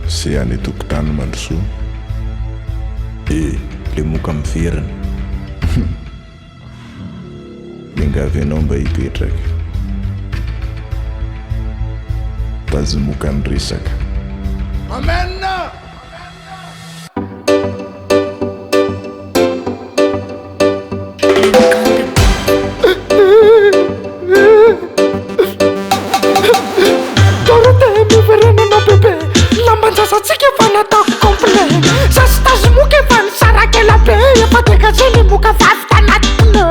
sy any tokotany mandrosoa le moka miverana mingavy anao mba hipetraka tazomoka ny resaka. Amen. Satsika fa natako complet Sasy tazomoka efa ny sarakela be Efa teka zay le moka vavy tanatiny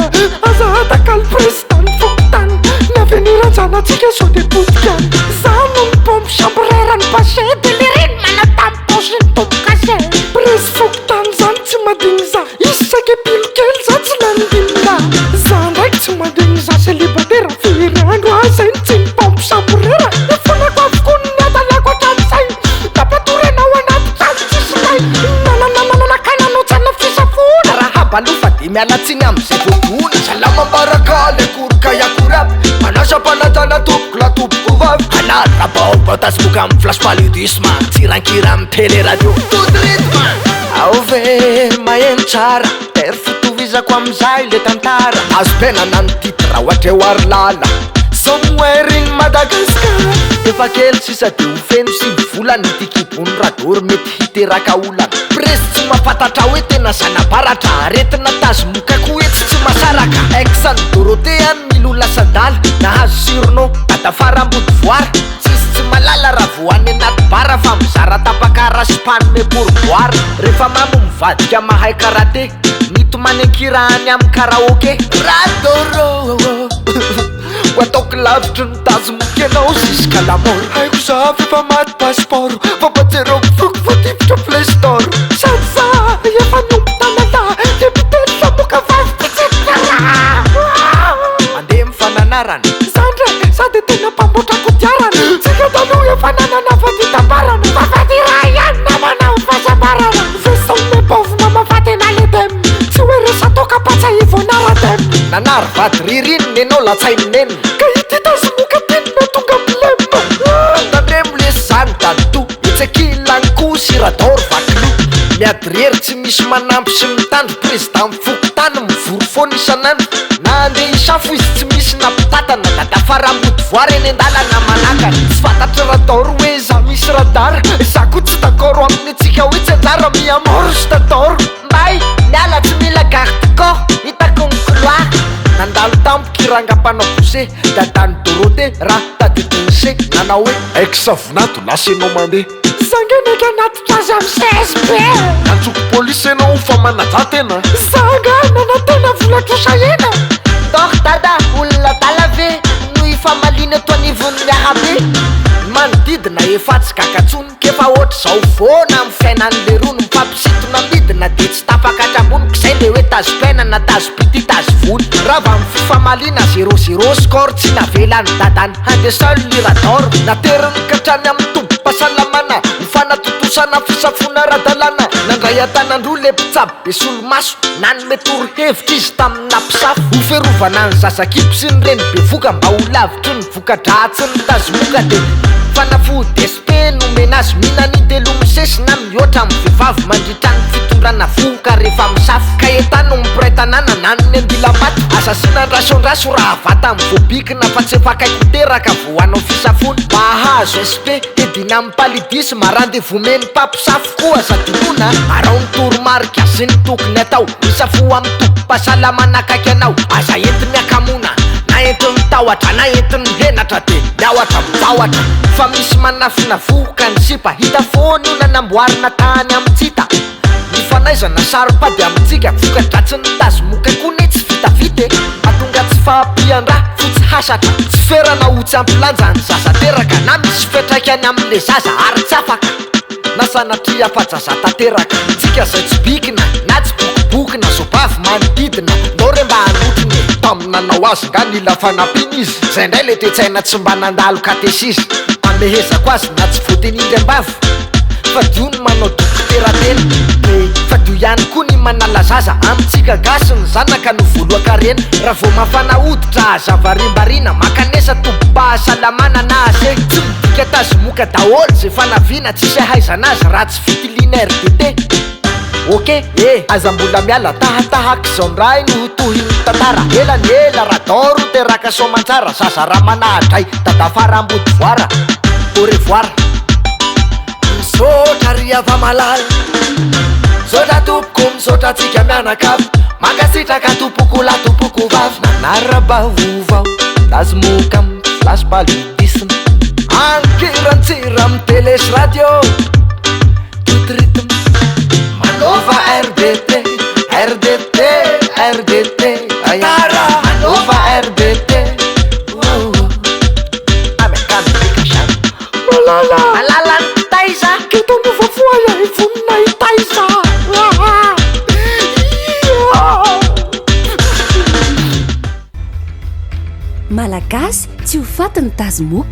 Aza ataka le président fokotany Naveniranjanatsika sao de potikany Zaho no ny pompe chambrera ny passé De le reny manatamy posy ny tomokase Prés fokotany zany tsy madigny za Isaky pilo kely za tsy nandigny za ndraiky tsy madigny za célibataire Firandro azay ny tsy ny pompe chambrera Efonako avokoa ny atalako akam'zay Balofa de mialatsiny am'zay voadony Salamambaraka le koroka yakorab Manasa-panatana topoko la topoko vavy Anara baobao tazomoka amy flash paludisme Tsirankira amy télé radio Tout rythme Ao ve maheno tsara Tery fotovizako am'zay le tantara Azo penana ny titra ohatry eo ary lala Somewhere in Madagascar Efa kely sisa de ho feno sy volany Tikibony radory mety hiteraka olana Presy tsy mafantatra hoe tena zanabaratra Aretina tazomoka ko etsy tsy masaraka Exany Dorothée any milona sadala Nahazo sirno tatafarambody voara Tsisy tsy malala raha voany anaty bara Fa mizara tapakara sy panome pourboire Rehefa mamo mivadika mahay karate Mito manenkira any amy karaoke Radoro Ho ataoko lavitry ny tazomoka anao Ziska la mort Haiko za fefa maty passeport Fampatserao mifoky voativitra Play Store Sady za efa nompo tanala De miteny lamoka vavy pitsitra Mandeha mifananarana Zandre sady tena mpamboatra kodiarana Tsika taloha efa nanana faditambarana Mafady raha ihany namanao fahasambarana Vesaone pauvre mamafatena ledem Tsy hoe resa toka patsa ivonaradem Nanary vady ririniny enao latsaineniny Ka ity tazomoka tenina tonga milema Tandremo lesy zany dadoto Etsekilany ko sirador vakilo Miadrery tsy misy manampy sy mitandro Président mifokotany mivory foana isanandro Na andeha isafo izy tsy misy nampitatana Da tafarambody voary eny andalana manakana Tsy fantatry rador hoe za misy radara Za ko tsy d'accord amin'ny atsika hoe tsy anjara miamoro sy tador Mbay miala tsy mila garde corps hitako ny couloir Nandalo tampokirangam-panao bose Da tany Dorothée raha tadidinse Nanao hoe ex-savinato lasa enao mandeha Sangeneka anaty trazy amy CSP Antsoko polisy enao fa manajà tena Sanga nanatena volatrosa ena Doch dada olona dalave Noho ifamalina eto anivon'ny miarabe Manodidina efatsy kakatsony Kefa ohatry zao vona amy fiainan'le rono Mifampisitona midina de tsy tafakatra amboniko Zay le hoe tazo-penana, tazo-pity, tazo-vony Rava amy fifamalina 0-0 score Tsy navelany dadany Handesal lirador Nateriny katrany amy tombo-pasalamana Mifanatotosana fisafona radalana Nandray atanandro le mpitsabo be solomaso Nanome toro-hevitra izy tamina mpisafo Ho ferovana ny zazakipy sy ny reny be voka Mba ho lavitry ny voka-dratsy ny tazomoka de Fanafody SP no menazy Minany telo misesy na mihoatra amy vehivavy Mandritra ny fitondrana voka rehefa misafo Ka etano mipiraitanana nanony andilam-bato Asasinandrasondraso raha vata amy vobikina Fa tsy efakaiko teraka vo anao fisafony Mahazo SP edina amy palidisy Marandevous meny papisafo koa sadinona Arao ny toromarika sy ny tokony atao Misafo amy tompo-pasalamana akaiky anao Aza entiny akamona Na entiny tahotra na entiny henatra de miahoatra mivahatra Fa misy manafina voka ny sipa Hita foany io nanamboarina tany amy tsita Mifanaizana saripady amitsika Voka-dratsy ny tazomoka kone tsy vitavite Mahatonga tsy fahampian-draha fotsy hasatra Tsy ferana ho tsy ampilanja ny zaza teraka Na misy fetraikany amle zaza ary tsy afaka Na sanatria fajaza tanteraka Tsika zay tsy bikina na tsy bokibokina Zobavy manodidina Nore mba hanotriny Taminanao azy nga nila fanampiny izy Zay ndray le toetsaina tsy mba nandalo katesizy Amehezako azy na tsy voatenindry ambavy fadio ny manao dokotera-tena fadio ihany koa ny manalazaza amitsika gasy ny zanaka no voloakarena raha vao mafana hoditra azavarimbarina makanesa tompo-pahasalamana na ase tsy midika tazomoka daholo zay fanaviana tsisy ahaizana azy raha tsy fitiliana RDT ok azambola miala tahatahaka zao ndray no tohiny tantara elany ela radoro teraka somantsara zaza raha manahadray dadafarambody voara au revoir misaotra ry ava malala misaotra tompoko misaotra tsika mianakavy mankasitraka tompoko la tompoko vavy manara-baovao lazomoka amy flash paludisme ankirantsira amy télé sy radio tout rythme manova RDT RDT RDT ayara manova RDT malala ny taiza keto novafoaya ivonina itaiza malagasy tsy ho faty ny tazomoka